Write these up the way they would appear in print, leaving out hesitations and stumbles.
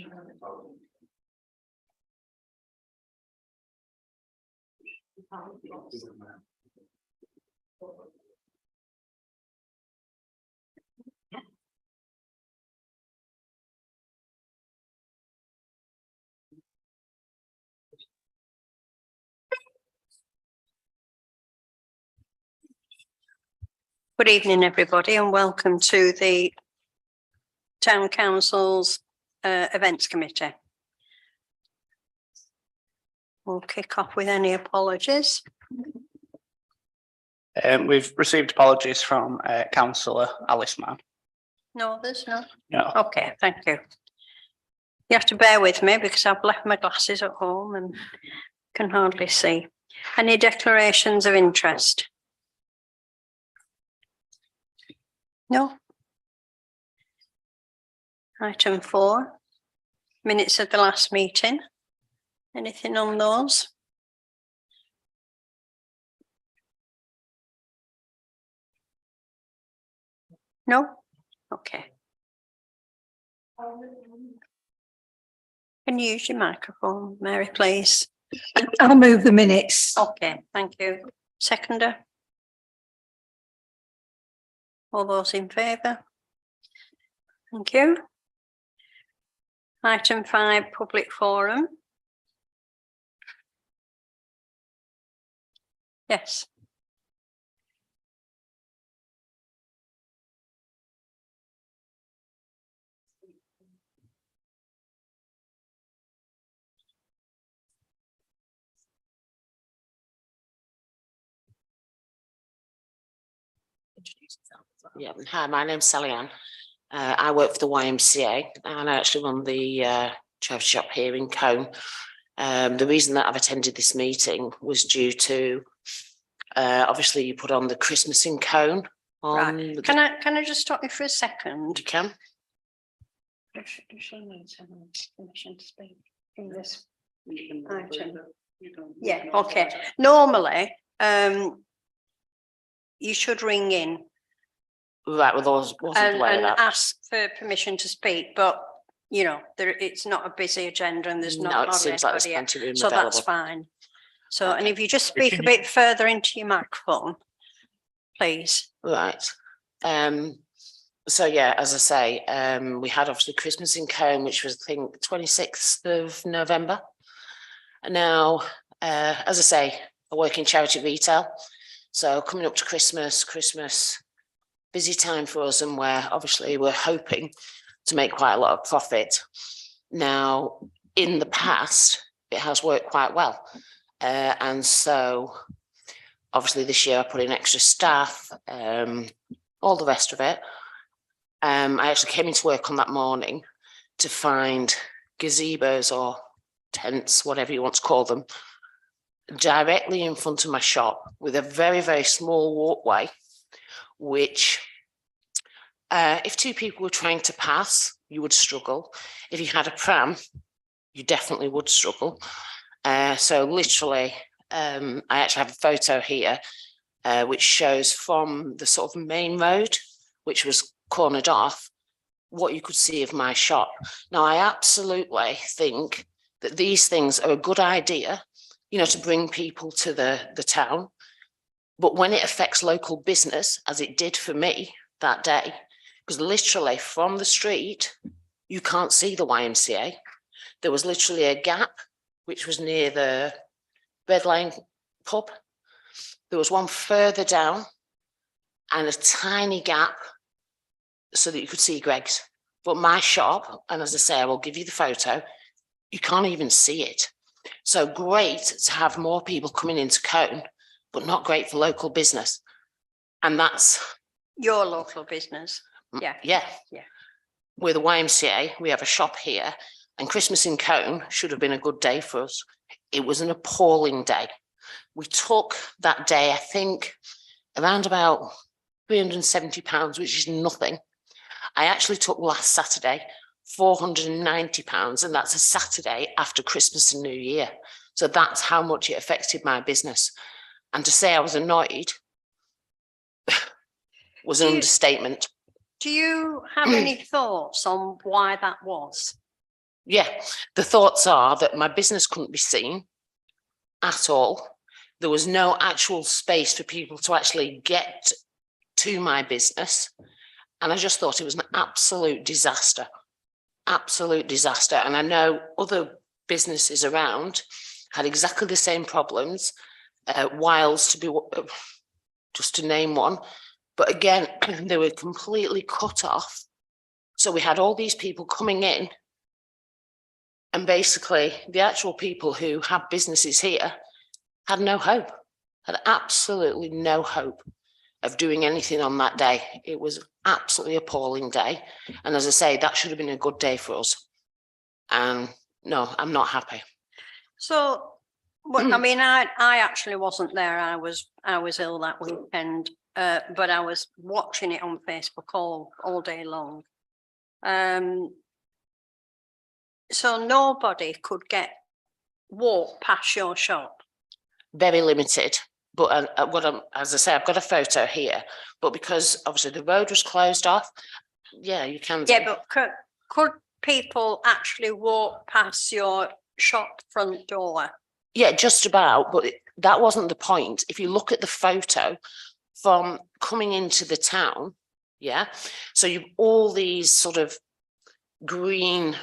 Good evening, everybody, and welcome to the Town Council's Events Committee. We'll kick off with any apologies. We've received apologies from Councillor Alice Mann. No, there's no. No. Okay, thank you. You have to bear with me because I've left my glasses at home and can hardly see. Any declarations of interest? No. Item 4, minutes of the last meeting. Anything on those? No? Okay. Can you use your microphone, Mary, please? I'll move the minutes. Okay, thank you. Seconder? All those in favour? Thank you. Item 5, public forum. Yes. Yeah, hi, my name's Sally Ann. I work for the YMCA and I actually run the charity shop here in Cone. The reason that I've attended this meeting was due to obviously you put on the Christmas in Cone. Right. Can I just stop you for a second? You can. Does she need permission to speak in this item? Yeah, okay. Normally, you should ring in Right, well, those wasn't aware of and that. ask for permission to speak, but you know, it's not a busy agenda and there's not. No, it seems like there's plenty of room so available. that's fine. So, Okay. and if you just speak a bit further into your microphone, please. Right. So yeah, as I say, we had obviously Christmas in Cone, which was I think 26th of November. And now, as I say, I work in charity retail. So coming up to Christmas, busy time for us, and we're hoping to make quite a lot of profit. Now, in the past, it has worked quite well. And so obviously this year I put in extra staff, all the rest of it. I actually came into work on that morning to find gazebos or tents, whatever you want to call them, directly in front of my shop with a very, very small walkway, which if two people were trying to pass, you would struggle. If you had a pram, you definitely would struggle. So literally, I actually have a photo here, which shows from the sort of main road, which was cornered off, what you could see of my shop. Now, I absolutely think that these things are a good idea, you know, to bring people to the town. But when it affects local business, as it did for me that day, because literally from the street, you can't see the YMCA. There was literally a gap, which was near the Red Lane pub. There was one further down and a tiny gap so that you could see Greg's. But my shop, and as I say, I will give you the photo, you can't even see it. So great to have more people coming into Cone, but not great for local business. And that's Your local business. Yeah. Yeah. Yeah. We're the YMCA, we have a shop here, and Christmas in Cone should have been a good day for us. It was an appalling day. We took that day, I think, around about £370, which is nothing. I actually took last Saturday £490, and that's a Saturday after Christmas and New Year. So that's how much it affected my business. And to say I was annoyed was an understatement. Do you have any thoughts on why that was? yeah, the thoughts are that my business couldn't be seen at all. There was no actual space for people to actually get to my business. And I just thought it was an absolute disaster. Absolute disaster. And I know other businesses around had exactly the same problems. Wiles, to be just to name one. But again, they were completely cut off. So we had all these people coming in, and basically the actual people who have businesses here had no hope, had absolutely no hope of doing anything on that day. It was absolutely appalling day. And as I say, that should have been a good day for us. And no, I'm not happy. So, I mean, I actually wasn't there. I was ill that weekend, but I was watching it on Facebook all day long. So nobody could walk past your shop. Very limited. But as I say, I've got a photo here, but because obviously the road was closed off, yeah, you can. Yeah, but could people actually walk past your shop front door? Yeah, just about, but that wasn't the point. If you look at the photo from coming into the town, yeah, so you've all these sort of green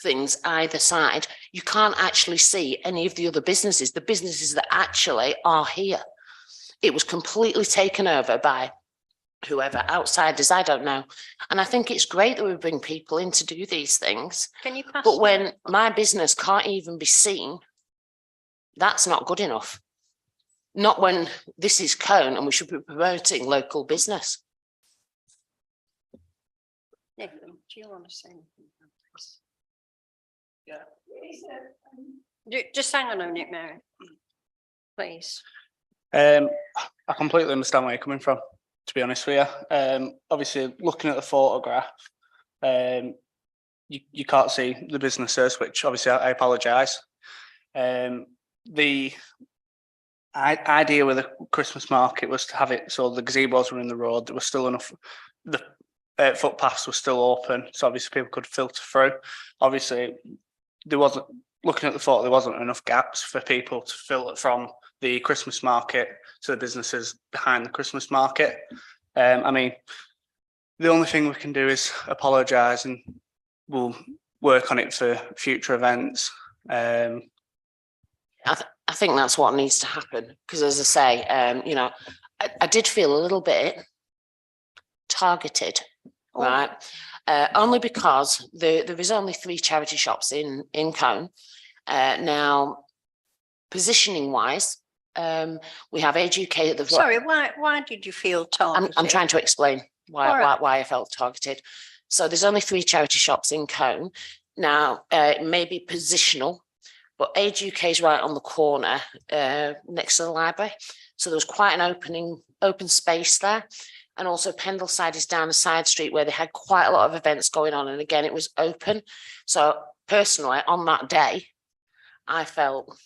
things either side, you can't actually see any of the other businesses, the businesses that actually are here. It was completely taken over by whoever, outsiders, I don't know. And I think it's great that we bring people in to do these things. Can you pass? But when my business can't even be seen, that's not good enough. Not when this is Cone and we should be promoting local business. Nathan, do you want to say anything? Yeah. Just hang on a minute, Mary. Please. I completely understand where you're coming from, to be honest with you. Obviously, looking at the photograph, you can't see the businesses, which obviously I apologise. The idea with the Christmas market was to have it so the gazebos were in the road. There was still enough, the footpaths were still open, so obviously people could filter through. Obviously, there wasn't, looking at the photo, there wasn't enough gaps for people to filter from the Christmas market to the businesses behind the Christmas market. I mean, the only thing we can do is apologise, and we'll work on it for future events. I think that's what needs to happen, because as I say, you know, I did feel a little bit targeted, right? Only because there is only 3 charity shops in Cone. Now, positioning wise, we have Age UK at the. Sorry, why did you feel targeted? I'm trying to explain why I felt targeted. So there's only 3 charity shops in Cone. Now, it may be positional, but Age UK is right on the corner next to the library. So there was quite an open space there. And also Pendleside is down a side street where they had quite a lot of events going on. And again, it was open. So personally, on that day, I felt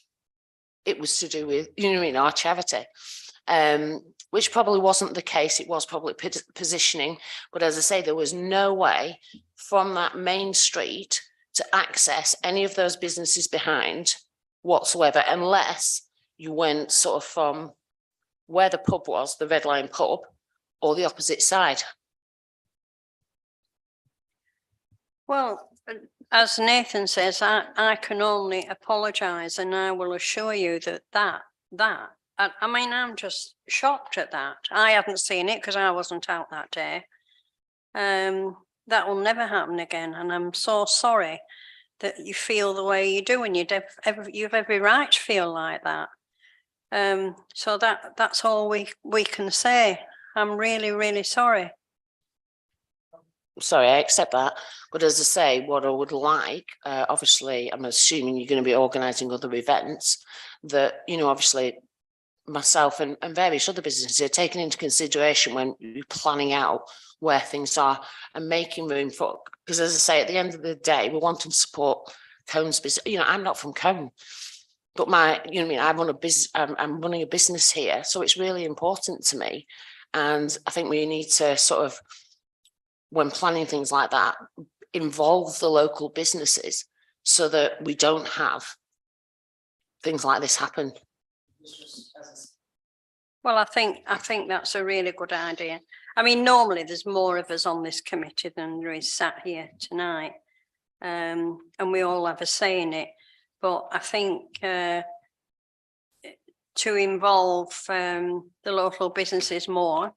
it was to do with, you know what I mean, our charity, which probably wasn't the case. It was probably positioning. But as I say, there was no way from that main street to access any of those businesses behind whatsoever, unless you went sort of from where the pub was, the Red Lion pub, or the opposite side. Well, as Nathan says, I can only apologise, and I will assure you that I mean, I'm just shocked at that. I haven't seen it because I wasn't out that day. That will never happen again, and I'm so sorry that you feel the way you do, and you have every right to feel like that. So that's all we can say. I'm really, really sorry. Sorry, I accept that. But as I say, what I would like, obviously, I'm assuming you're going to be organising other events that, you know, obviously myself and various other businesses are taking into consideration when you're planning out where things are and making room for, because as I say, at the end of the day, we want to support Cone's business. You know, I'm not from Cone, but you know what I mean, I run a business, I'm running a business here. So it's really important to me. And I think we need to sort of, when planning things like that, involve the local businesses so that we don't have things like this happen. Well, I think that's a really good idea. I mean, normally there's more of us on this committee than there is sat here tonight. And we all have a say in it. But I think to involve the local businesses more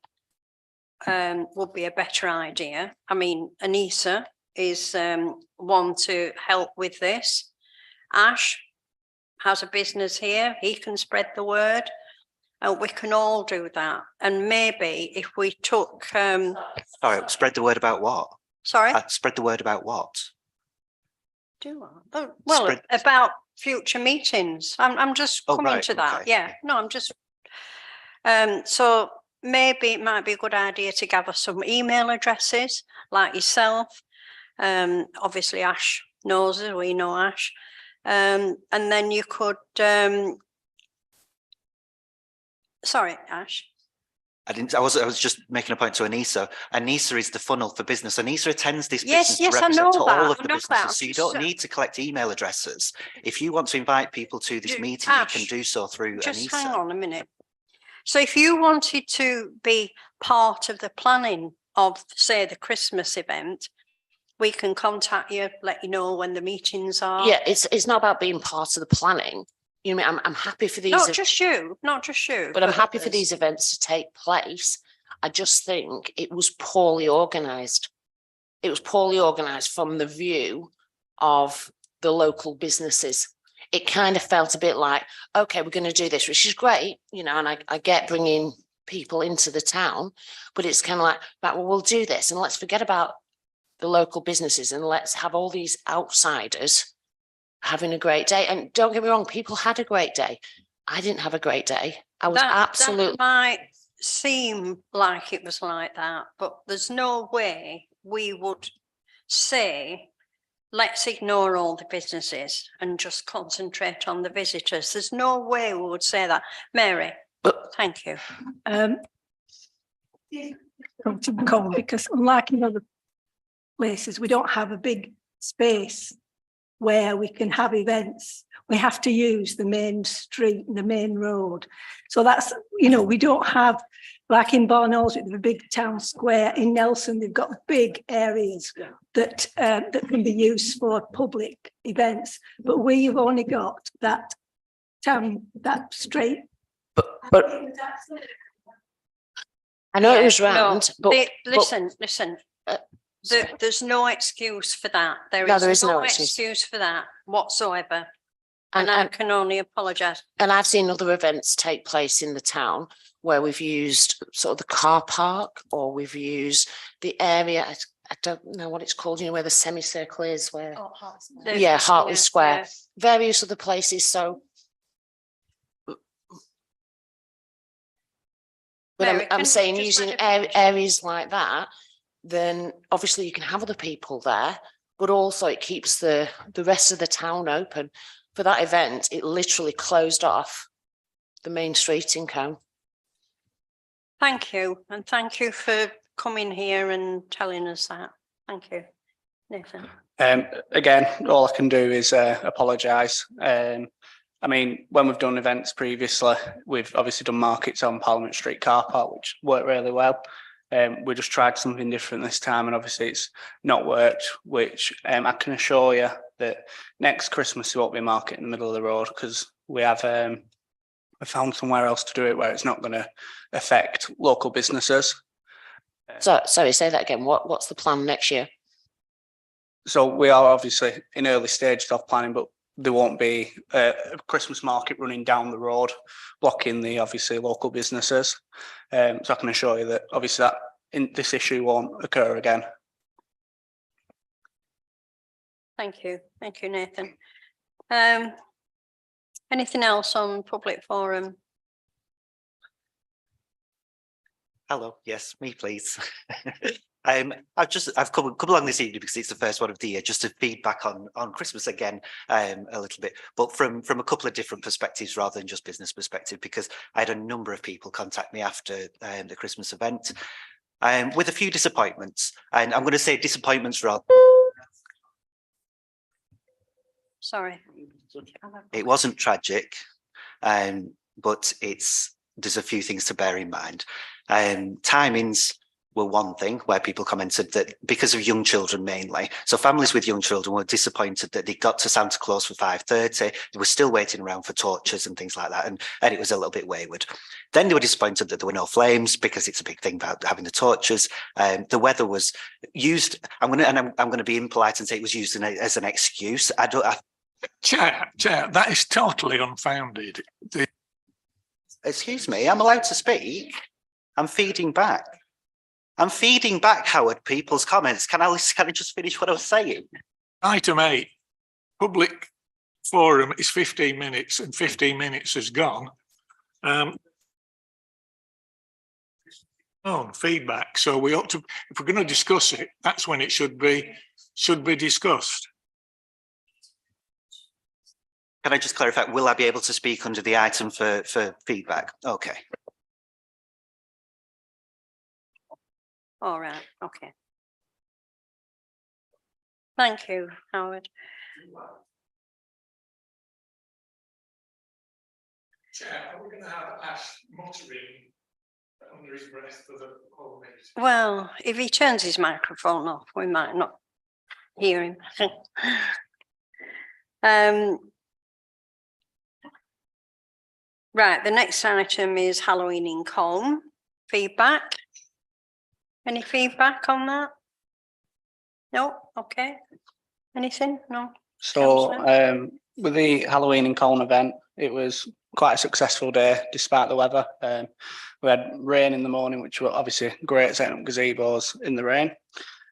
would be a better idea. I mean, Anissa is one to help with this. Ash has a business here. He can spread the word. We can all do that. And maybe if we took... Sorry, spread the word about what? Sorry? Spread the word about what? Do I? Oh, well, Spread- about future meetings. I'm just Oh, coming right, to that. okay. Yeah, no, I'm just... so maybe it might be a good idea to gather some email addresses like yourself. Obviously Ash knows us, we know Ash. And then you could... Sorry, Ash. I was just making a point to Anissa. Anissa is the funnel for business. Anissa attends this Yes, business yes, to I know represent all that. of I the know businesses. that. So you don't So- need to collect email addresses. If you want to invite people to this Ju- meeting, you Ash, can do so through Just Anissa. hang on a minute. So if you wanted to be part of the planning of, say, the Christmas event, we can contact you, let you know when the meetings are. Yeah, it's not about being part of the planning. You know, what I mean, I'm happy for these. Not just you, But I'm happy for others. these events to take place. I just think it was poorly organised. It was poorly organised from the view of the local businesses. It kind of felt a bit like, okay, we're going to do this, which is great, you know, and I get bringing people into the town, but it's kind of like, right, well, we'll do this and let's forget about the local businesses and let's have all these outsiders having a great day. And don't get me wrong, people had a great day. I didn't have a great day. I was That absolutely, might seem like it was like that, but there's no way we would say, let's ignore all the businesses and just concentrate on the visitors. There's no way we would say that. Mary, but thank you. Come to Macomb, because unlike in other places, we don't have a big space where we can have events. We have to use the main street, the main road. So that's, you know, we don't have, like in Barnolds with the big town square, in Nelson, they've got big areas that that can be used for public events. But we've only got that town, that street. but I know it Yeah, was round, but Listen. Uh, There's no excuse for that. No, There there is is no no excuse. excuse for that whatsoever. And I and can only apologise. I've seen other events take place in the town where we've used sort of the car park or we've used the area. I don't know what it's called, you know, where the semicircle is, where, yeah, Hartley Square, yeah. various other places. So. But Mary, can I'm you saying just using let her finish? areas like that, then obviously you can have other people there, but also it keeps the rest of the town open. For that event, it literally closed off the main street in Cone. Thank you. And thank you for coming here and telling us that. Thank you. Nathan. Again, all I can do is apologise. I mean, when we've done events previously, we've obviously done markets on Parliament Street car park, which worked really well. We just tried something different this time, and obviously it's not worked, which I can assure you that next Christmas there won't be a market in the middle of the road, because we have we found somewhere else to do it where it's not going to affect local businesses. So, sorry, say that again. What's the plan next year? So we are obviously in early stages of planning, but there won't be a Christmas market running down the road, blocking the obviously local businesses. So I can assure you that obviously this issue won't occur again. Thank you, Nathan. Anything else on public forum? Hello, yes, me please. I've come along this evening because it's the first one of the year, just to feedback on Christmas again a little bit, but from a couple of different perspectives rather than just business perspective, because I had a number of people contact me after the Christmas event with a few disappointments, and I'm going to say disappointments rather. Sorry. It wasn't tragic, but there's a few things to bear in mind. Timings were one thing where people commented that because of young children mainly, so families with young children were disappointed that they got to Santa Claus for 5:30. They were still waiting around for torches and things like that, and it was a little bit wayward. Then they were disappointed that there were no flames because it's a big thing about having the torches. The weather was used. I'm going to be impolite and say it was used as an excuse. Chair, that is totally unfounded. Excuse me, I'm allowed to speak. I'm feeding back. Howard, people's comments. Can I just finish what I was saying? Item 8, public forum is 15 minutes and 15 minutes has gone. Feedback. So we ought to, if we're going to discuss it, that's when it should be discussed. Can I just clarify, will I be able to speak under the item for feedback? Okay. All right, okay. Thank you, Howard. Chair, are we going to have Ash muttering under his breath for the whole meeting? Well, if he turns his microphone off, we might not hear him. Right, the next item is Halloween in Colne. Feedback? Any feedback on that? No? Okay. Anything? No? So with the Halloween in Colne event, it was quite a successful day despite the weather. We had rain in the morning, which were obviously great, setting up gazebos in the rain.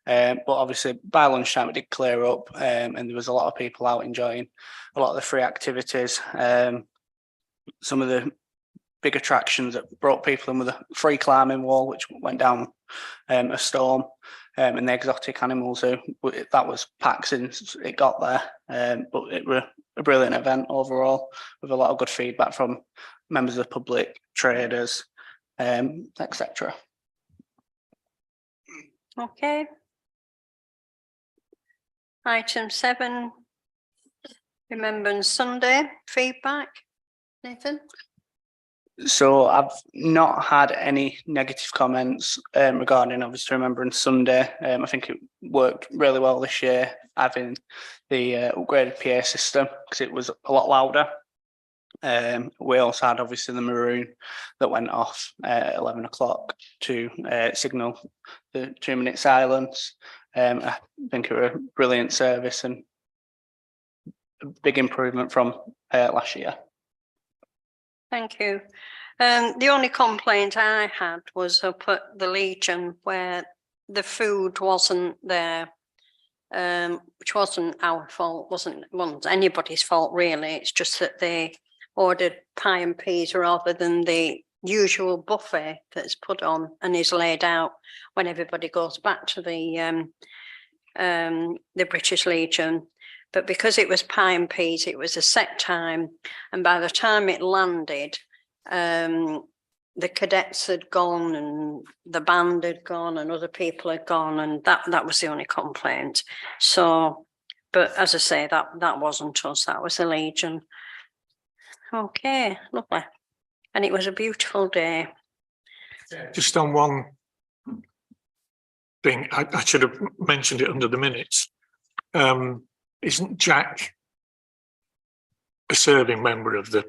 But obviously by lunchtime it did clear up, and there was a lot of people out enjoying a lot of the free activities. Some of the big attractions that brought people in with a free climbing wall, which went down a storm, and the exotic animals. That was packed since it got there, but it was a brilliant event overall with a lot of good feedback from members of the public, traders, etc. Okay. Item 7, Remembrance Sunday, feedback. Nathan? So I've not had any negative comments regarding obviously Remembrance Sunday. I think it worked really well this year, having the upgraded PA system because it was a lot louder. We also had obviously the maroon that went off at 11 o'clock to signal the 2-minute silence. I think it was a brilliant service and a big improvement from last year. Thank you. The only complaint I had was up at the Legion where the food wasn't there, which wasn't our fault, wasn't anybody's fault really. It's just that they ordered pie and peas rather than the usual buffet that's put on and is laid out when everybody goes back to the British Legion. But because it was pie and peas, it was a set time. And by the time it landed, the cadets had gone and the band had gone and other people had gone. And that was the only complaint. So, but as I say, that wasn't us, that was the Legion. Okay, lovely. And it was a beautiful day. Just on one thing, I should have mentioned it under the minutes. Isn't Jack a serving member of the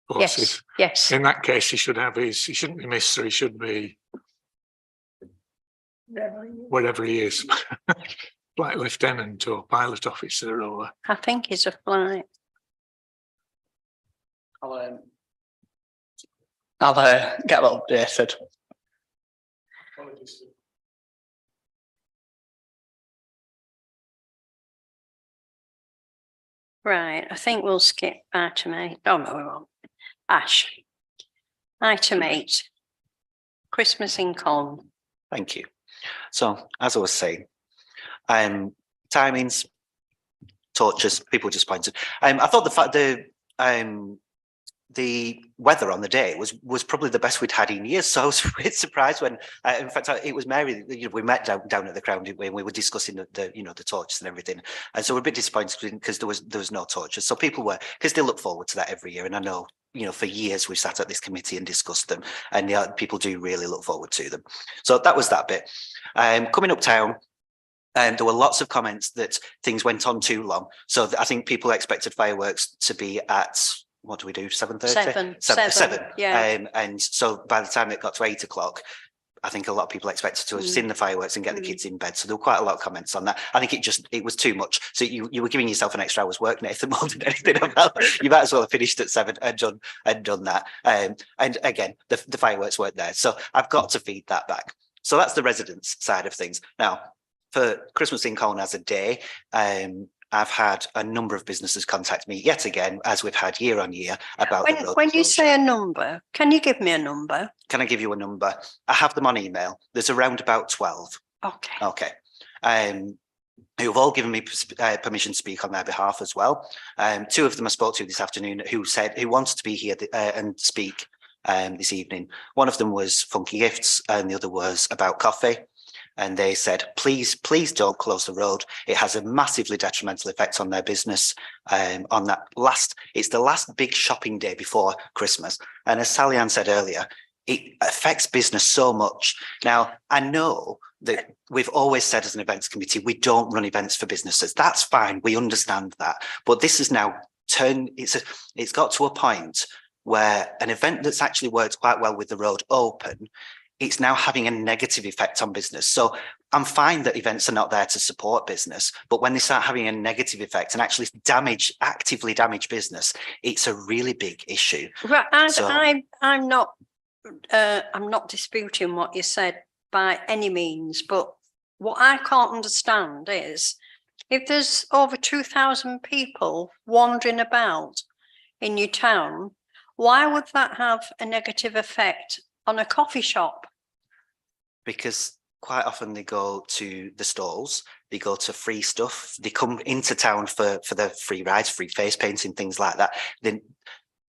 forces? Yes. In that case, he should have he shouldn't be Mr. He should be whatever he is, like lieutenant or pilot officer or. I think he's a flight. I'll get that updated. Right, I think we'll skip item 8. Oh, no, we won't. Ash. Item 8. Christmas in Colne. Thank you. So, as I was saying, timings, torches, people just pointed. I thought the the weather on the day was probably the best we'd had in years. So I was a bit surprised when, in fact, it was Mary. We met down at the Crown, didn't we? And we were discussing the torches and everything. And so we're a bit disappointed because there was no torches. So people were, because they look forward to that every year. And I know, for years we've sat at this committee and discussed them, and people do really look forward to them. So that was that bit. Coming uptown. And there were lots of comments that things went on too long. So I think people expected fireworks to be at, what do we do, 7:30? Seven. Yeah. And so by the time it got to 8 o'clock, I think a lot of people expected to have seen the fireworks and get the kids in bed. So there were quite a lot of comments on that. I think it was too much. So you were giving yourself an extra hour's work, Nathan, more than anything about. You might as well have finished at 7 and done that. And again, the fireworks weren't there. So I've got to feed that back. So that's the residents' side of things. Now, for Christmas in Colne as a day, I've had a number of businesses contact me yet again, as we've had year on year, about the road When you closure. say a number, can you give me a number? Can I give you a number? I have them on email. There's around about 12. Okay. Okay. Who've all given me permission to speak on their behalf as well. 2 of them I spoke to this afternoon who wanted to be here and speak this evening. One of them was Funky Gifts and the other was About Coffee. And they said, please don't close the road. It has a massively detrimental effect on their business. It's the last big shopping day before Christmas. And as Sally Ann said earlier, it affects business so much. Now, I know that we've always said as an events committee, we don't run events for businesses. That's fine. We understand that. But this is now it's got to a point where an event that's actually worked quite well with the road open, it's now having a negative effect on business. So I'm fine that events are not there to support business, but when they start having a negative effect and actually actively damage business, it's a really big issue. Right, I'm not disputing what you said by any means, but what I can't understand is if there's over 2,000 people wandering about in your town, why would that have a negative effect on a coffee shop? Because quite often they go to the stalls, they go to free stuff, they come into town for the free rides, free face painting, things like that. Then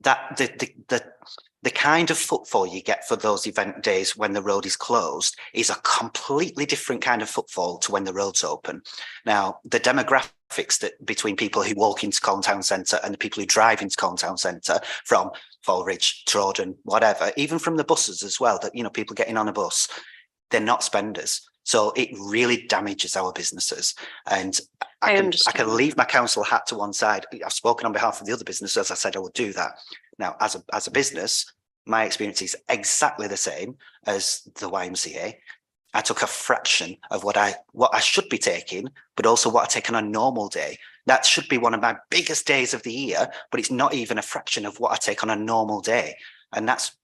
the kind of footfall you get for those event days when the road is closed is a completely different kind of footfall to when the road's open. Now, the demographics that between people who walk into Colne Town Centre and the people who drive into Colne Town Centre from Fallridge, Trawden, whatever, even from the buses as well, that, people getting on a bus, they're not spenders. So it really damages our businesses. And I can leave my council hat to one side. I've spoken on behalf of the other businesses. As I said, I would do that. Now, as a business, my experience is exactly the same as the YMCA. I took a fraction of what I should be taking, but also what I take on a normal day. That should be one of my biggest days of the year, but it's not even a fraction of what I take on a normal day. And that's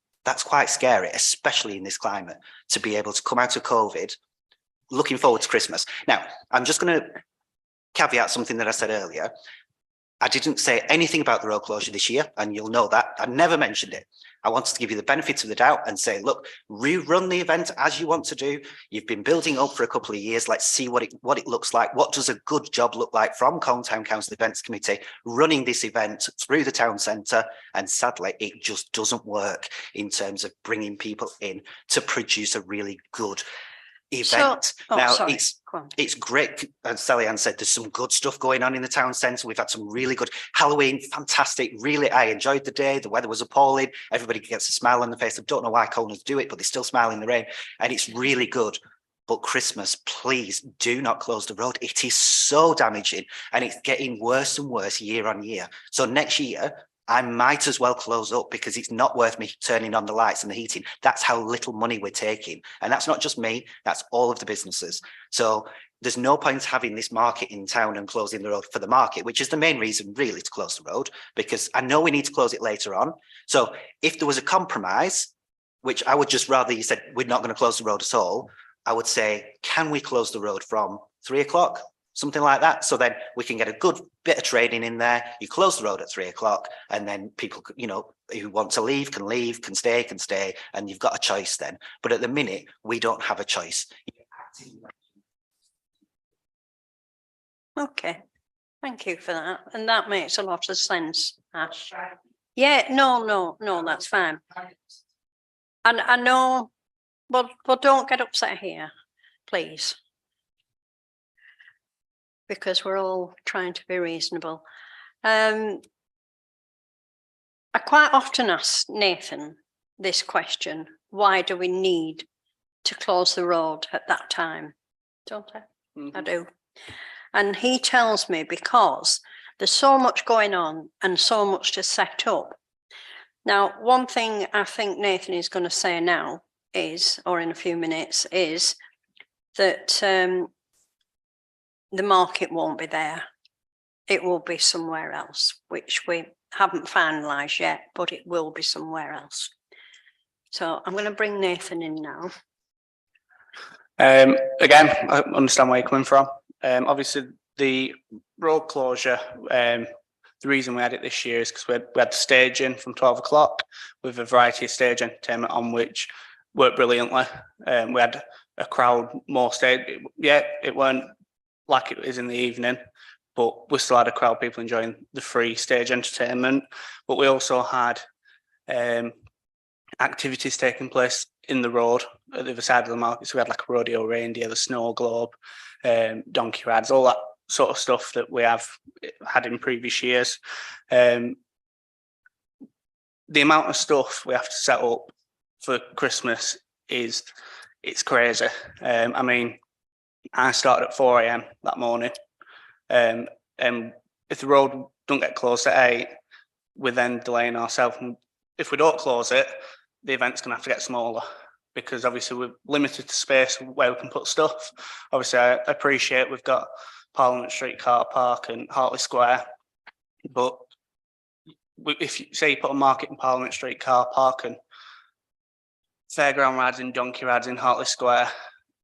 quite scary, especially in this climate, to be able to come out of COVID, looking forward to Christmas. Now, I'm just going to caveat something that I said earlier. I didn't say anything about the road closure this year, and you'll know that. I never mentioned it. I wanted to give you the benefit of the doubt and say, look, rerun the event as you want to do. You've been building up for a couple of years. Let's see what it looks like. What does a good job look like from Colne Town Council Events Committee running this event through the town centre? And sadly, it just doesn't work in terms of bringing people in to produce a really good event. It's great. As Sally Ann said, there's some good stuff going on in the town centre. We've had some really good Halloween, fantastic. Really, I enjoyed the day. The weather was appalling. Everybody gets a smile on their face. I don't know why Colners do it, but they still smile in the rain. And it's really good. But Christmas, please do not close the road. It is so damaging and it's getting worse and worse year on year. So next year, I might as well close up because it's not worth me turning on the lights and the heating. That's how little money we're taking. And that's not just me, that's all of the businesses. So there's no point having this market in town and closing the road for the market, which is the main reason really to close the road, because I know we need to close it later on. So if there was a compromise, which I would just rather you said, we're not going to close the road at all, I would say, can we close the road from 3 o'clock? Something like that. So then we can get a good bit of trading in there. You close the road at 3 o'clock and then people, who want to leave, can stay. And you've got a choice then. But at the minute, we don't have a choice. Okay. Thank you for that. And that makes a lot of sense, Ash. Yeah, no, that's fine. And I know, well, don't get upset here, please. Because we're all trying to be reasonable. I quite often ask Nathan this question: why do we need to close the road at that time? Don't I? I do. And he tells me because there's so much going on and so much to set up. Now, one thing I think Nathan is going to say now is, or in a few minutes, is that the market won't be there. It will be somewhere else, which we haven't finalised yet, but it will be somewhere else. So I'm going to bring Nathan in now. Again, I understand where you're coming from. Obviously, the road closure, the reason we had it this year is because we had staging from 12 o'clock with a variety of stage entertainment on, which worked brilliantly. We had a crowd more stage. Yeah, it weren't like it is in the evening, but we still had a crowd of people enjoying the free stage entertainment. But we also had activities taking place in the road at the other side of the market. So we had like a rodeo reindeer, the snow globe, donkey rides, all that sort of stuff that we have had in previous years. The amount of stuff we have to set up for Christmas it's crazy. I mean, I started at 4 a.m. that morning, and if the road don't get closed at 8, we're then delaying ourselves. And if we don't close it, the event's going to have to get smaller because obviously we're limited to space where we can put stuff. Obviously, I appreciate we've got Parliament Street car park and Hartley Square, but if you say you put a market in Parliament Street car park and fairground rides and donkey rides in Hartley Square,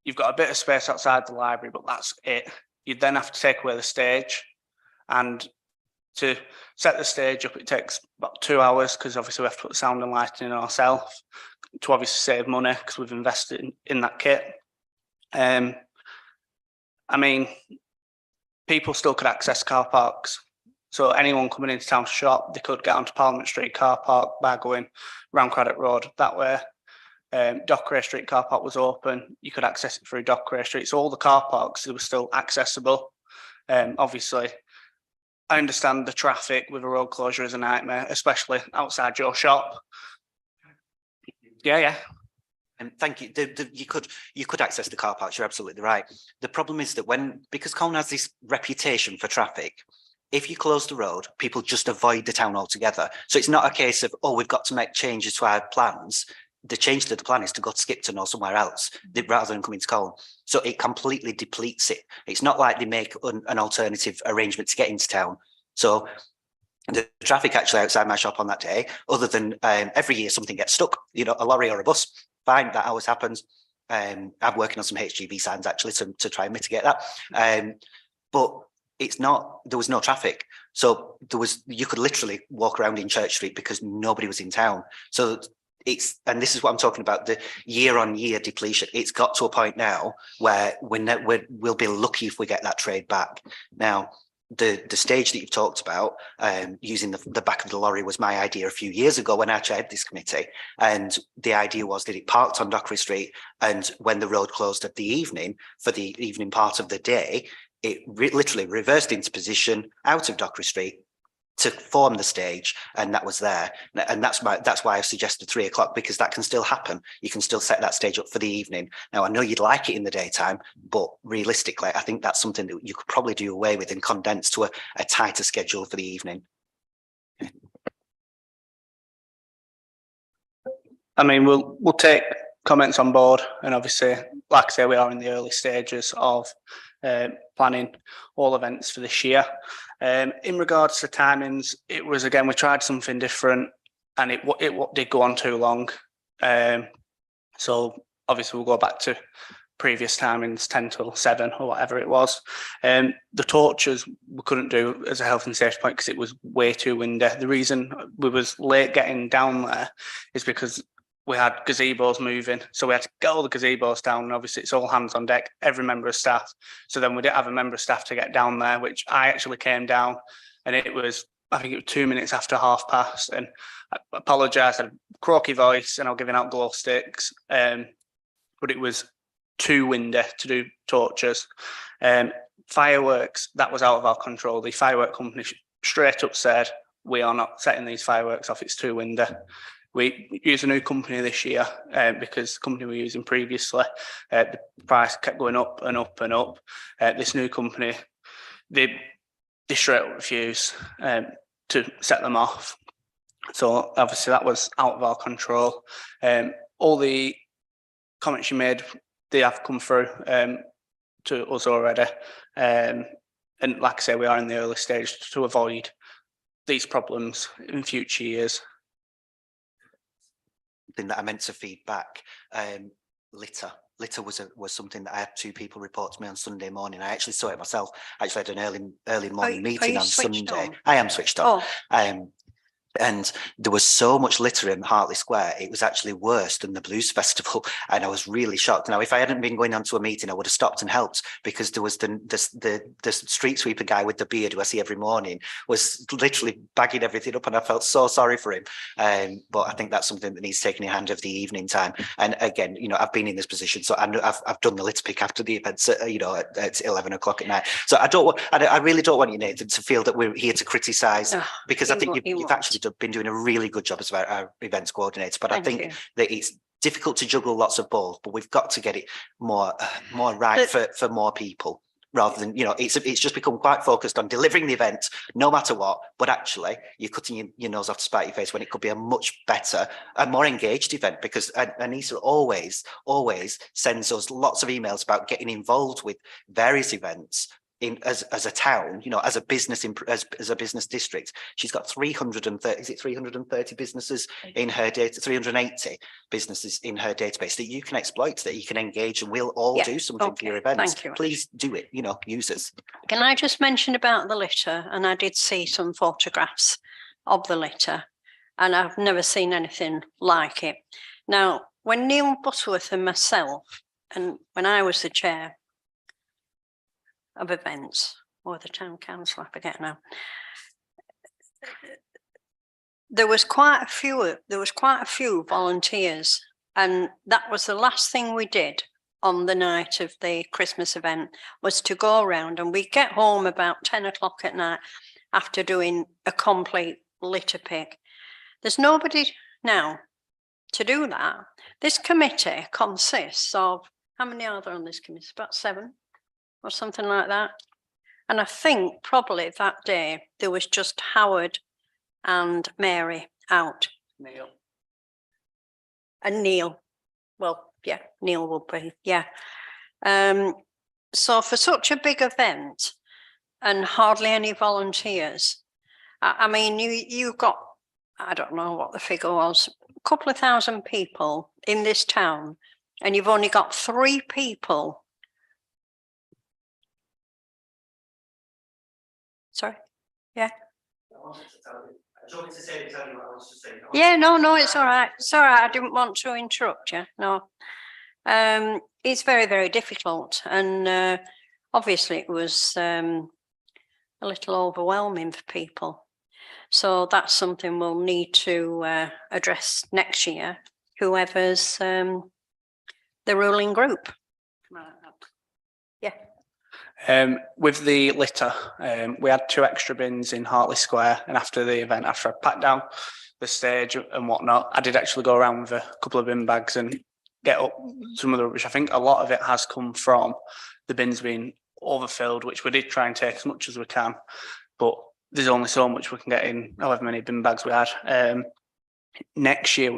you've got a bit of space outside the library, but that's it. You'd then have to take away the stage, and to set the stage up, it takes about 2 hours because obviously we have to put the sound and lighting in ourselves to obviously save money because we've invested in that kit. I mean, people still could access car parks. So anyone coming into town to shop, they could get onto Parliament Street car park by going round Craddock Road that way. Dockeray Street car park was open. You could access it through Dockeray Street. So all the car parks, they were still accessible. Obviously, I understand the traffic with a road closure is a nightmare, especially outside your shop. Yeah. And thank you. You could access the car parks. You're absolutely right. The problem is that because Colne has this reputation for traffic, if you close the road, people just avoid the town altogether. So it's not a case of, oh, we've got to make changes to our plans. The change to the plan is to go to Skipton or somewhere else rather than coming to Colne. So it completely depletes it. It's not like they make an alternative arrangement to get into town. So the traffic actually outside my shop on that day, other than every year something gets stuck, a lorry or a bus, fine, that always happens. I'm working on some HGV signs actually to try and mitigate that. But there was no traffic. So you could literally walk around in Church Street because nobody was in town. So and this is what I'm talking about, the year-on-year depletion. It's got to a point now where we'll be lucky if we get that trade back. Now, the stage that you've talked about, using the back of the lorry, was my idea a few years ago when I chaired this committee. And the idea was that it parked on Dockery Street, and when the road closed at the evening, for the evening part of the day, it literally reversed into position out of Dockery Street to form the stage, and that was there. And that's why I suggested 3 o'clock, because that can still happen. You can still set that stage up for the evening. Now, I know you'd like it in the daytime, but realistically, I think that's something that you could probably do away with and condense to a tighter schedule for the evening. I mean, we'll take comments on board, and obviously, like I say, we are in the early stages of planning all events for this year. In regards to timings, it was, again, we tried something different, and it did go on too long. So obviously we'll go back to previous timings, 10 till 7 or whatever it was. The torches we couldn't do as a health and safety point because it was way too windy. The reason we was late getting down there is because we had gazebos moving, so we had to get all the gazebos down, and obviously it's all hands on deck, every member of staff. So then we didn't have a member of staff to get down there, which I actually came down, and it was I think it was 2 minutes after 1:30, and I apologised. I had a croaky voice, and I was giving out glow sticks, but it was too windy to do torches. Fireworks, that was out of our control. The firework company straight up said, "We are not setting these fireworks off. It's too windy." We use a new company this year because the company we were using previously, the price kept going up and up and up. This new company, they straight up refuse to set them off. So obviously that was out of our control. All the comments you made, they have come through to us already. And like I say, we are in the early stage to avoid these problems in future years. Thing that I meant to feed back, litter. Litter was something that I had 2 people report to me on Sunday morning. I actually saw it myself. I actually had an early morning meeting you on switched Sunday. on? I am switched on. Oh, And there was so much litter in Hartley Square, it was actually worse than the Blues Festival. And I was really shocked. Now, if I hadn't been going on to a meeting, I would have stopped and helped, because there was the street sweeper guy with the beard who I see every morning was literally bagging everything up, and I felt so sorry for him. But I think that's something that needs taking in hand of the evening time. And again, you know, I've been in this position, so I've done the litter pick after the events, you know, at 11 o'clock at night. So I really don't want you, Nathan, to feel that we're here to criticise, because I think you've actually been doing a really good job as our events coordinator, but I think that it's difficult to juggle lots of balls, but we've got to get it more right for more people, rather than, you know, it's just become quite focused on delivering the event no matter what, but actually you're cutting your nose off to spite your face when it could be a much better and more engaged event, because Anissa always sends us lots of emails about getting involved with various events as a town, you know, as a business as a business district. She's got 330 businesses in her data, 380 businesses in her database that you can exploit, that you can engage, and we'll all do something for your events. Thank you. Please do it, you know, users. can I just mention about the litter? And I did see some photographs of the litter, and I've never seen anything like it. Now, when Neil Butterworth and myself, and when I was the chair of events, or the town council, I forget now, there was quite a few volunteers, and that was the last thing we did on the night of the Christmas event, was to go around, and we get home about 10 o'clock at night after doing a complete litter pick. There's nobody now to do that. This committee consists of, how many are there on this committee? About 7 or something like that. And I think probably that day there was just Howard and Mary out. Neil. And Neil. Well, yeah, Neil will be, yeah. So for such a big event and hardly any volunteers, I mean, you've got, I don't know what the figure was, a couple of thousand people in this town, and you've only got 3 people. Sorry, yeah. Yeah, no, it's all right. It's all right. I didn't want to interrupt you. No, it's very, very difficult, and obviously it was a little overwhelming for people. So that's something we'll need to address next year, whoever's the ruling group. Yeah. With the litter, we had 2 extra bins in Hartley Square, and after the event, after I packed down the stage and whatnot, I did actually go around with a couple of bin bags and get up some of the rubbish. I think a lot of it has come from the bins being overfilled, which we did try and take as much as we can, but there's only so much we can get in however many bin bags we had. Next year,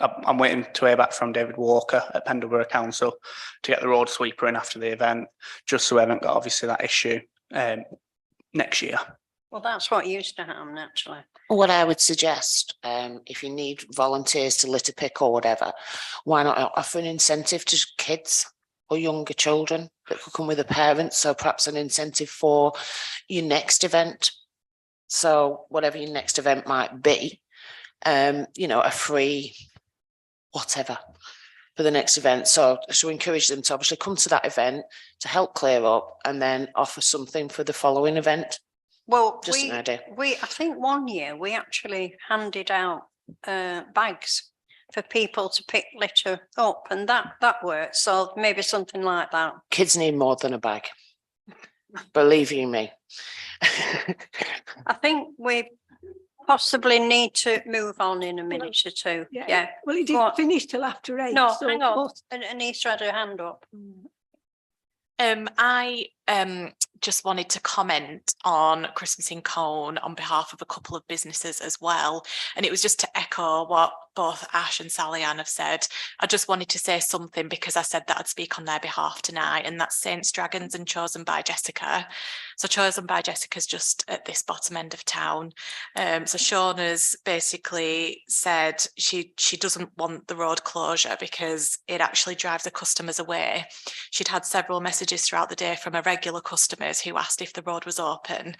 I'm waiting to hear back from David Walker at Pendleborough Council to get the road sweeper in after the event, just so we haven't got obviously that issue next year. Well, that's what used to happen, actually. What I would suggest, if you need volunteers to litter pick or whatever, why not offer an incentive to kids or younger children that could come with a parent? So perhaps an incentive for your next event. So whatever your next event might be, you know, a free whatever for the next event. So encourage them to obviously come to that event to help clear up, and then offer something for the following event. Well, Just an idea. I think one year we actually handed out bags for people to pick litter up, and that worked. So maybe something like that. Kids need more than a bag. Believe you me. I think we possibly need to move on in a minute or two. Yeah. Well, it Go on. didn't finish till after 8. No, so hang on. what- And Anissa had her hand up. I just wanted to comment on Christmas in Colne on behalf of a couple of businesses as well. And it was just to echo what both Ash and Sally Ann have said. I just wanted to say something because I said that I'd speak on their behalf tonight, and that's Saints Dragons and Chosen by Jessica. So Chosen by Jessica's just at this bottom end of town. So Shauna's basically said she doesn't want the road closure because it actually drives the customers away. She'd had several messages throughout the day from her regular customers who asked if the road was open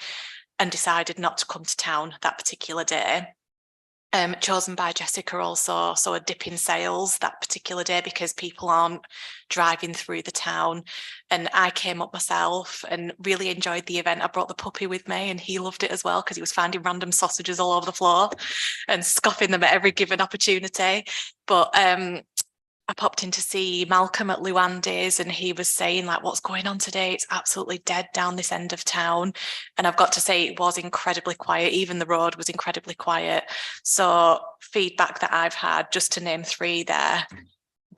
and decided not to come to town that particular day. Chosen by Jessica also saw a dip in sales that particular day because people aren't driving through the town. And I came up myself and really enjoyed the event. I brought the puppy with me and he loved it as well because he was finding random sausages all over the floor and scoffing them at every given opportunity. But I popped in to see Malcolm at Luandy's and he was saying like, what's going on today? It's absolutely dead down this end of town. And I've got to say it was incredibly quiet. Even the road was incredibly quiet. So feedback that I've had, just to name 3 there,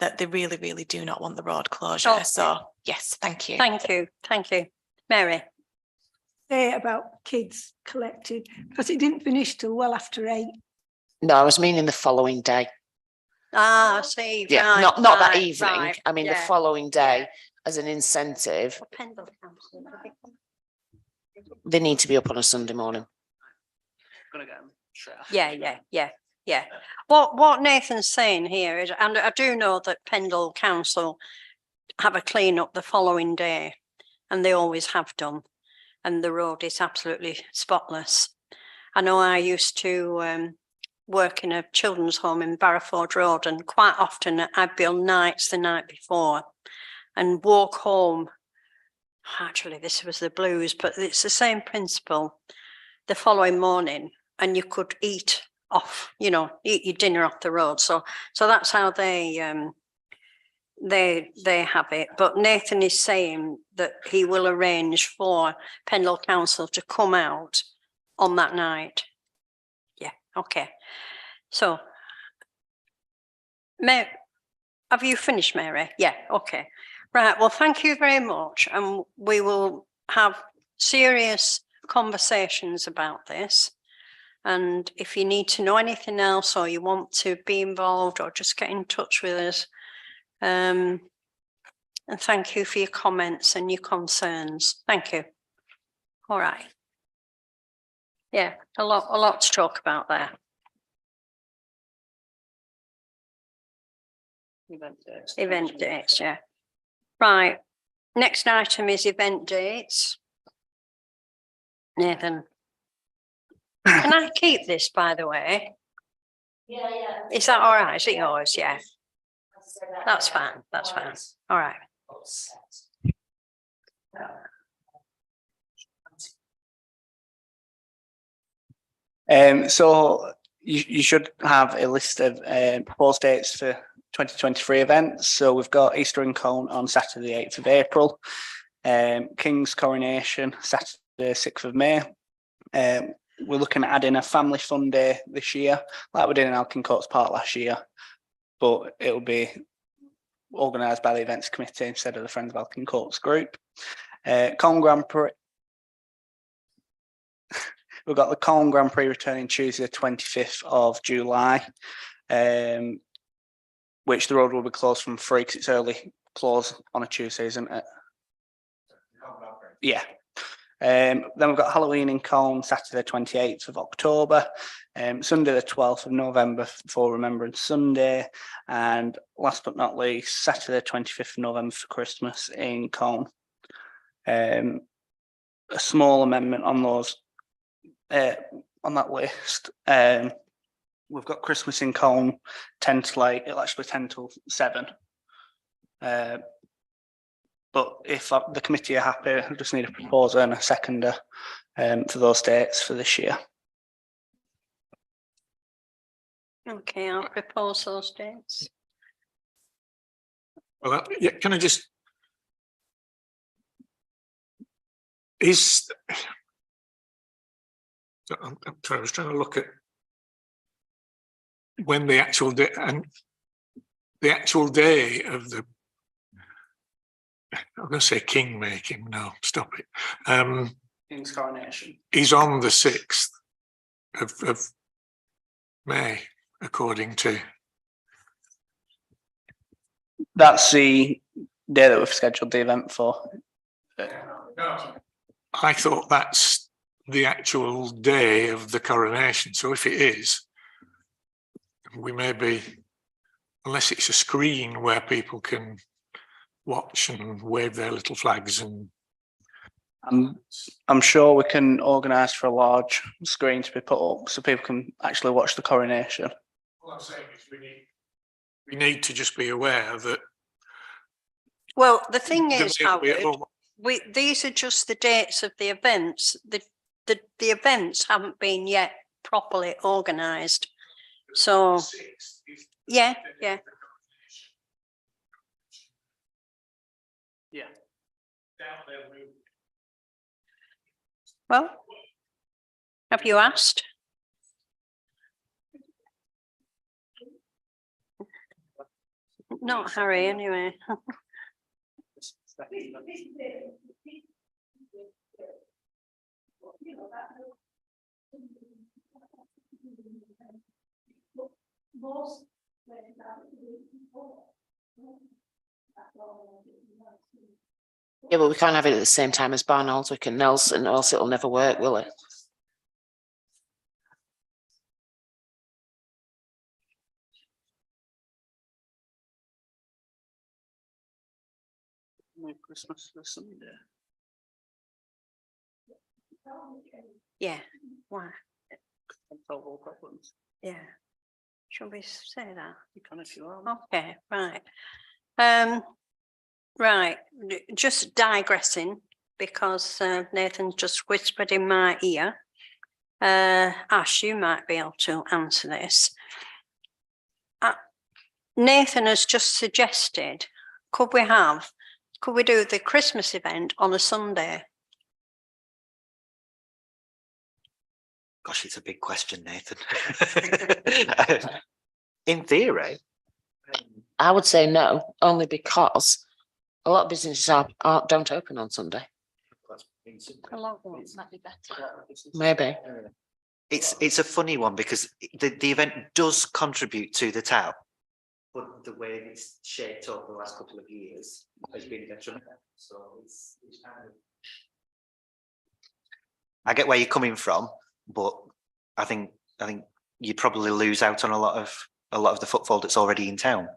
that they really, really do not want the road closure. Okay. So yes, thank you. Thank you. Thank you. Mary. Say about kids collected, because it didn't finish till well after 8. No, I was meaning the following day. Ah, I see. Yeah, Right, not that right, evening. right. I mean, the Yeah. following day as an incentive. The Pendle Council. They need to be up on a Sunday morning. Gonna get 'em straight after. Yeah. What Nathan's saying here is, and I do know that Pendle Council have a clean up the following day, and they always have done, and the road is absolutely spotless. I know I used to work in a children's home in Barrowford Road, and quite often I'd be on nights the night before and walk home. Actually, this was the Blues, but it's the same principle the following morning, and you could eat off, eat your dinner off the road. So that's how they have it. But Nathan is saying that he will arrange for Pendle Council to come out on that night. Yeah, okay. So, have you finished, Mary? Yeah, okay. Right, well, thank you very much. And we will have serious conversations about this. And if you need to know anything else or you want to be involved or just get in touch with us. And thank you for your comments and your concerns. Thank you. All right. Yeah, a lot to talk about there. Event dates, yeah. Right. Next item is event dates. Nathan. Can I keep this, by the way? Yeah. Is that all right? Is it yours? Yeah. That's fine. That's fine. All right. So you should have a list of proposed dates for 2023 events. So we've got Easter in Colne on Saturday, the 8th of April, King's Coronation, Saturday, 6th of May. We're looking at adding a family fun day this year, like we did in Alkin Courts Park last year, but it'll be organised by the events committee instead of the Friends of Alkin Courts group. Colne Grand Prix. We've got the Colne Grand Prix returning Tuesday, the 25th of July, which the road will be closed from 3 because it's early close on a Tuesday, isn't it? Yeah. Then we've got Halloween in Colne, Saturday, 28th of October, Sunday, the 12th of November for Remembrance Sunday, and last but not least, Saturday, 25th of November for Christmas in Colne. A small amendment on those. On that list, we've got Christmas in Colne 10 to late. It'll actually be 10 till 7. But if the committee are happy, I just need a proposer and a seconder for those dates for this year. Okay, I'll propose those dates. Well, yeah, can I just? I was trying to look at when the actual day and the actual day of the, I'm going to say king making. No, stop it. King's coronation. He's on the 6th of May, according to. That's the day that we've scheduled the event for. I thought that's the actual day of the coronation. So if it is, we may be, unless it's a screen where people can watch and wave their little flags and. I'm sure we can organise for a large screen to be put up so people can actually watch the coronation. All I'm saying is we need to just be aware that. Well, the thing there is, may be a Howard, moment- these are just the dates of the events. The events haven't been yet properly organised. So, yeah. Yeah. Well, have you asked? Not Harry, anyway. Yeah, but we can't have it at the same time as Barn Aldwick and Nelson, or else it'll never work, will it? Christmas for Sunday. Yeah, why? Solve all problems. Yeah. Shall we say that? You can if you want. Okay, right. Right, just digressing because Nathan's just whispered in my ear. Ash, you might be able to answer this. Nathan has just suggested, could we do the Christmas event on a Sunday? Gosh, it's a big question, Nathan. In theory, I would say no, only because a lot of businesses don't open on Sunday. A lot more. Maybe. it's a funny one because the event does contribute to the town, but the way it's shaped up the last couple of years has been detrimental. So it's kind of. I get where you're coming from, but I think you probably lose out on a lot of the footfall that's already in town.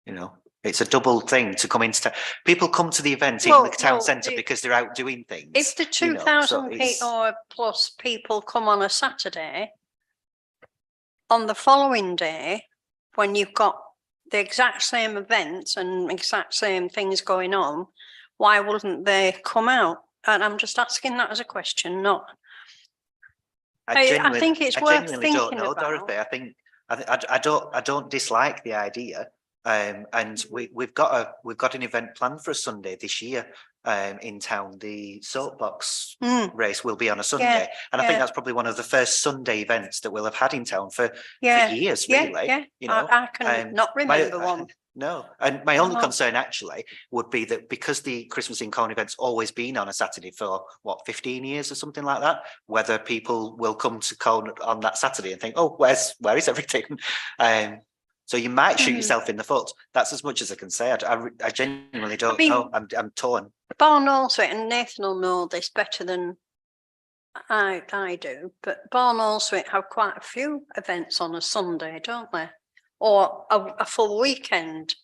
You know, it's a double thing to come into town. People come to the event in the town centre because they're out doing things. If the 2,000 or plus people come on a Saturday, on the following day, when you've got the exact same events and exact same things going on, why wouldn't they come out? And I'm just asking that as a question, not. I think it's worth thinking don't know, about. Dorothy. I don't dislike the idea. And we've got an event planned for a Sunday this year in town. The soapbox race will be on a Sunday, and I think that's probably one of the first Sunday events that we'll have had in town for years. Really, you know, I can not remember one. No, and my only concern actually would be that because the Christmas in Colne event's always been on a Saturday for 15 years or something like that, whether people will come to Colne on that Saturday and think, oh, where is everything? So you might shoot yourself in the foot. That's as much as I can say. I genuinely don't know. I'm torn. Barn Aldwick, and Nathan will know this better than I do, but Barn Aldwick have quite a few events on a Sunday, don't they? Or a full weekend.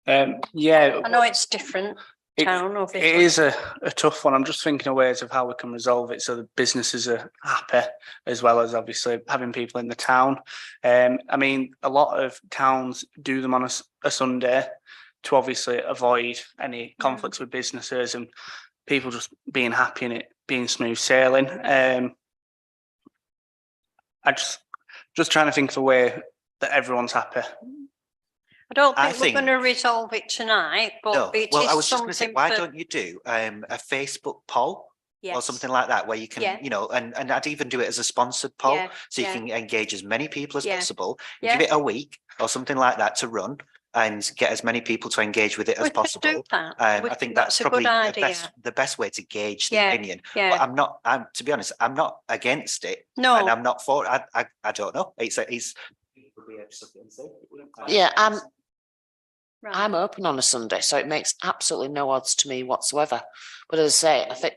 Yeah. I know it's different. Town, it is a tough one. I'm just thinking of ways of how we can resolve it so the businesses are happy, as well as obviously having people in the town. I mean, a lot of towns do them on a Sunday to obviously avoid any conflicts with businesses and people just being happy in it being smooth sailing. I just trying to think of a way that everyone's happy. I don't I think we're going to think- resolve it tonight, No, but it well, I is was just going to say, something why for- don't you do a Facebook poll or Yes. something like that, where you can, Yeah. you know, and I'd even do it as a sponsored poll, Yeah, so you yeah. can engage as many people as Yeah, possible. yeah. Give it a week or something like that to run, and get as many people to engage with it as We could do possible. that. I think that's a good probably idea. the best way to gauge the Yeah, opinion. But yeah. to be honest, I'm not against it, and No, I'm not for. I don't know. It's. Yeah, right. I'm open on a Sunday, so it makes absolutely no odds to me whatsoever. But as I say, I think,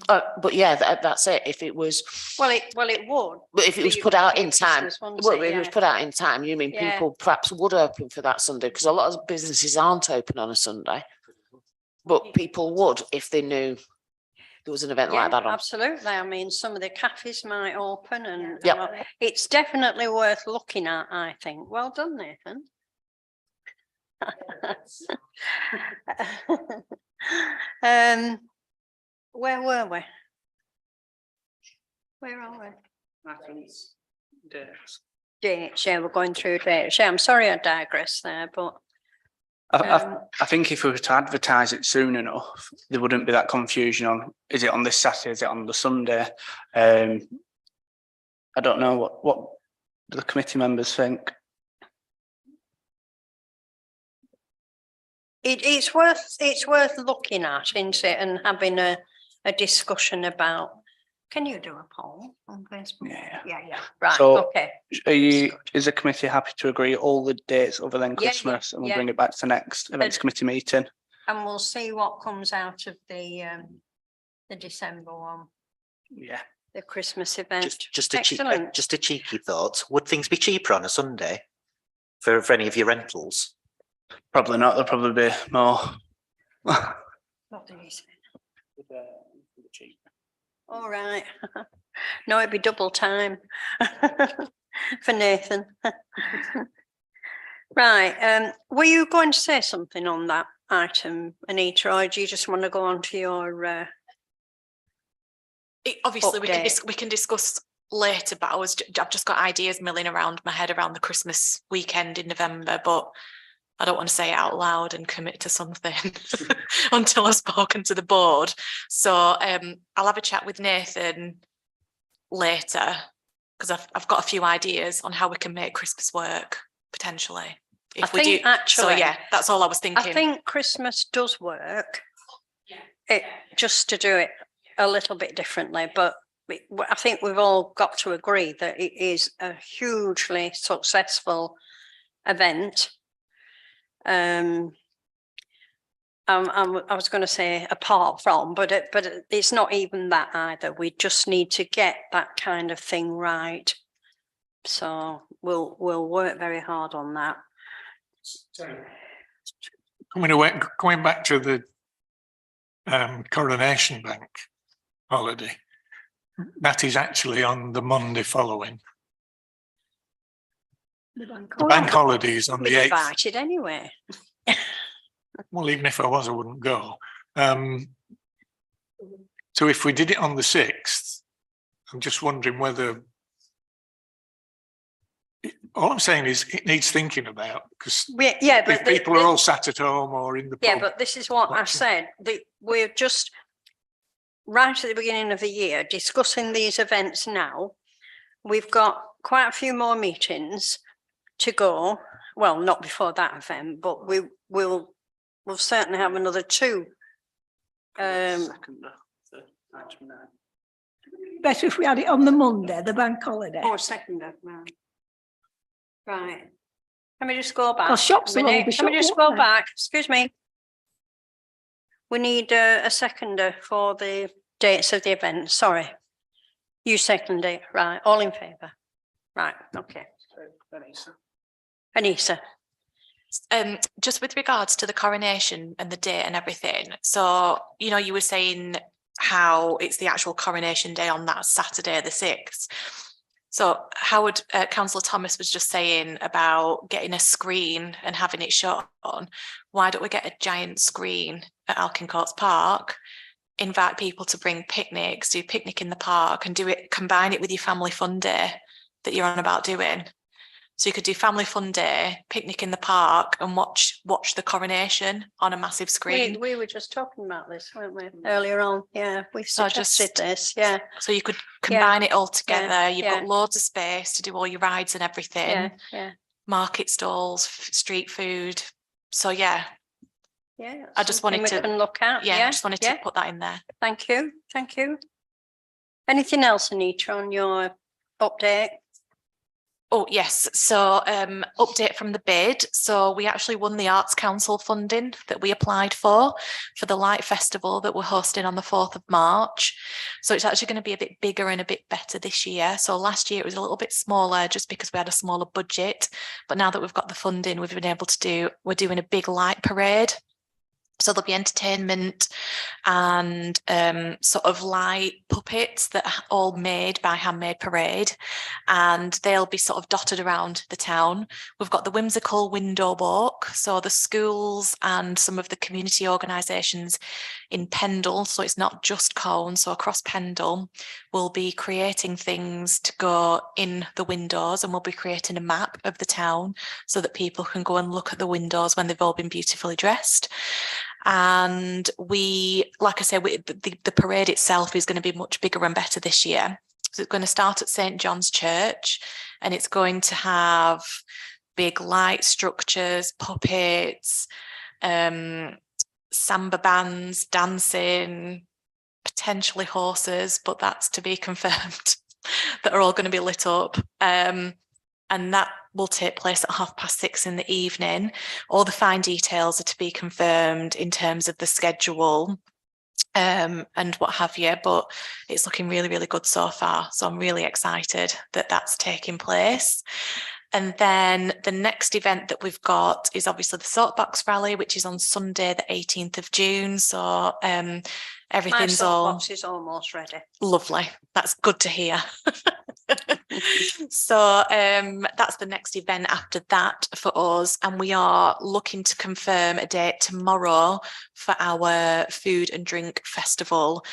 but yeah, that's it. If it was, Well, it would. but if it was be put out in Christmas, time, wouldn't well, it? if it was Yeah. put out in time, you mean Yeah. people perhaps would open for that Sunday, because a lot of businesses aren't open on a Sunday. But people would if they knew there was an event Yeah, like that on. absolutely. I mean, some of the cafes might open and Yep. it's definitely worth looking at, I think. Well done, Nathan. Where were we? Where are we? Dates, yeah, we're going through dates. Yeah, I'm sorry I digressed there, but I think if we were to advertise it soon enough, there wouldn't be that confusion on, is it on this Saturday, is it on the Sunday? I don't know what do the committee members think. it's worth looking at, isn't it, and having a discussion about. Can you do a poll on Facebook? Yeah. Yeah. Right, So, okay. Is the committee happy to agree all the dates other than Yeah, Christmas, and we'll yeah. bring it back to the next events committee meeting? And we'll see what comes out of the December one, Yeah. the Christmas event. Just Excellent. a cheeky thought. Would things be cheaper on a Sunday for any of your rentals? Probably not. There'll probably be more. What do you say? All right. No, it'd be double time for Nathan. Right, were you going to say something on that item, Anita, or do you just want to go on to your Obviously, update? we can discuss later, but I've just got ideas milling around my head around the Christmas weekend in November, but I don't want to say it out loud and commit to something until I've spoken to the board. So I'll have a chat with Nathan later, because I've got a few ideas on how we can make Christmas work potentially. I think actually, So yeah, that's all I was thinking. I think Christmas does work. Just to do it a little bit differently, but I think we've all got to agree that it is a hugely successful event. I was going to say apart from, but it's not even that either. We just need to get that kind of thing right. So we'll work very hard on that. Going back to the Coronation Bank holiday, that is actually on the Monday following. The bank The bank holiday is on the We're 8th. invited anyway. Well, even if I was, I wouldn't go. So if we did it on the 6th, I'm just wondering whether, all I'm saying is it needs thinking about, because Yeah, but if people are all sat at home or in the yeah, pub. but this is what I watching. said. We're just right at the beginning of the year discussing these events now. We've got quite a few more meetings to go. Well, not before that event, but we'll certainly have another two. Better if we had it on the Monday, the bank holiday. Oh, second of March. Right. Let me just go back. Well, shops a will all minute. be Let me shut, just won't go they? back. Excuse me. We need a seconder for the dates of the event. Sorry. You second it. Right. All in favour. Right. Okay. Anissa. Just with regards to the coronation and the date and everything. So, you know, you were saying how it's the actual coronation day on that Saturday, the 6th. So Howard, Councillor Thomas was just saying about getting a screen and having it shown. Why don't we get a giant screen at Alkincoats Park invite people to bring picnics, do picnic in the park and combine it with your family fun day that you're on about doing. So you could do family fun day, picnic in the park and watch the coronation on a massive screen. We were just talking about this, weren't we, earlier on? Yeah, we So suggested just- this, yeah, So you could combine it all together. You've yeah. got loads of space to do all your rides and everything. yeah. Market stalls, street food. So yeah, Yeah, I just something wanted we to- can look at. I just wanted yeah. to put that in there. Thank you, thank you. Anything else, Anita, on your update? Oh, yes. So update from the bid. So we actually won the Arts Council funding that we applied for the Light Festival that we're hosting on the 4th of March. So it's actually going to be a bit bigger and a bit better this year. So last year it was a little bit smaller just because we had a smaller budget. But now that we've got the funding, we've been able to we're doing a big light parade. So there'll be entertainment and sort of light puppets that are all made by Handmade Parade, and they'll be sort of dotted around the town. We've got the whimsical window walk, so the schools and some of the community organisations in Pendle, so it's not just Colne, so across Pendle, we'll be creating things to go in the windows, and we'll be creating a map of the town so that people can go and look at the windows when they've all been beautifully dressed. And we, like I say, the parade itself is going to be much bigger and better this year. So it's going to start at St. John's Church, and it's going to have big light structures, puppets, samba bands, dancing, potentially horses, but that's to be confirmed, that are all going to be lit up. And that will take place at 6:30 in the evening. All the fine details are to be confirmed in terms of the schedule and what have you, but it's looking really, really good so far. So I'm really excited that that's taking place. And then the next event that we've got is obviously the Soapbox Rally, which is on Sunday, the 18th of June. So everything's My all soapbox is almost ready. lovely. That's good to hear. So that's the next event after that for us, and we are looking to confirm a date tomorrow for our food and drink festival.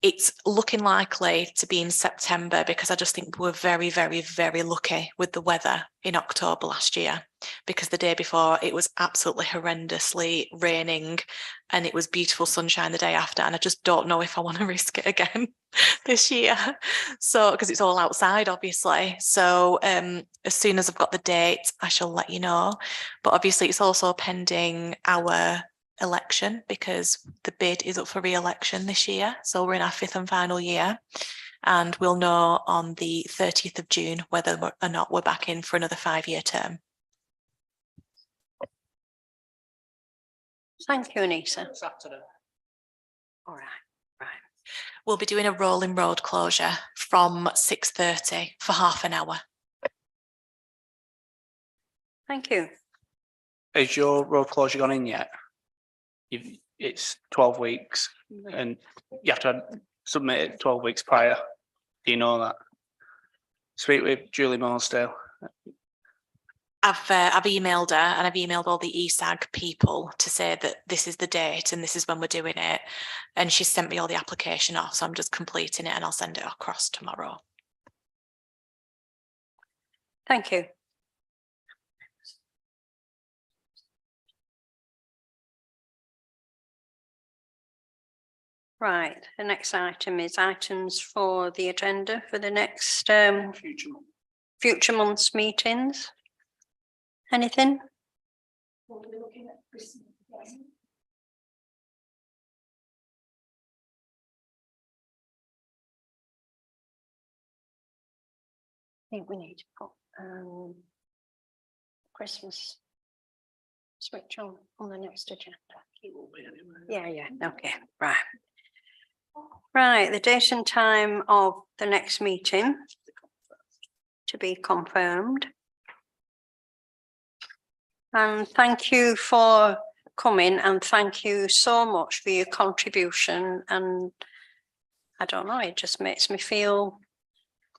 It's looking likely to be in September because I just think we're very, very, very lucky with the weather in October last year, because the day before it was absolutely horrendously raining and it was beautiful sunshine the day after, and I just don't know if I want to risk it again this year. So because it's all outside obviously, so as soon as I've got the date I shall let you know, but obviously it's also pending our election because the bid is up for re-election this year, so we're in our 5th and final year, and we'll know on the 30th of June whether or not we're back in for another 5-year term. Thank you, Anita. Saturday. All right. We'll be doing a rolling road closure from 6:30 for half an hour. Thank you. Has your road closure gone in yet? It's 12 weeks and you have to submit it 12 weeks prior. Do you know that? Speak with Julie Morsdale. I've emailed her, and I've emailed all the ESAG people to say that this is the date and this is when we're doing it, and she sent me all the application off, so I'm just completing it and I'll send it across tomorrow. Thank you. Right, the next item is items for the agenda for the next future months meetings. Anything? I think we need to put Christmas switch on the next agenda. Yeah, okay, right. Right, the date and time of the next meeting to be confirmed. And thank you for coming, and thank you so much for your contribution. And I don't know, it just makes me feel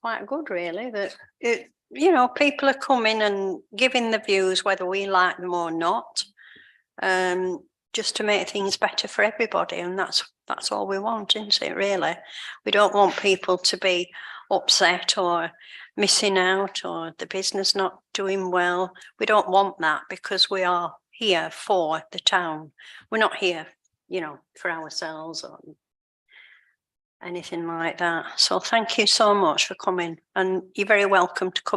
quite good really that people are coming and giving the views whether we like them or not. just to make things better for everybody, and that's all we want, isn't it, really? We don't want people to be upset or missing out or the business not doing well. We don't want that, because we are here for the town. We're not here, you know, for ourselves or anything like that. So thank you so much for coming, and you're very welcome to come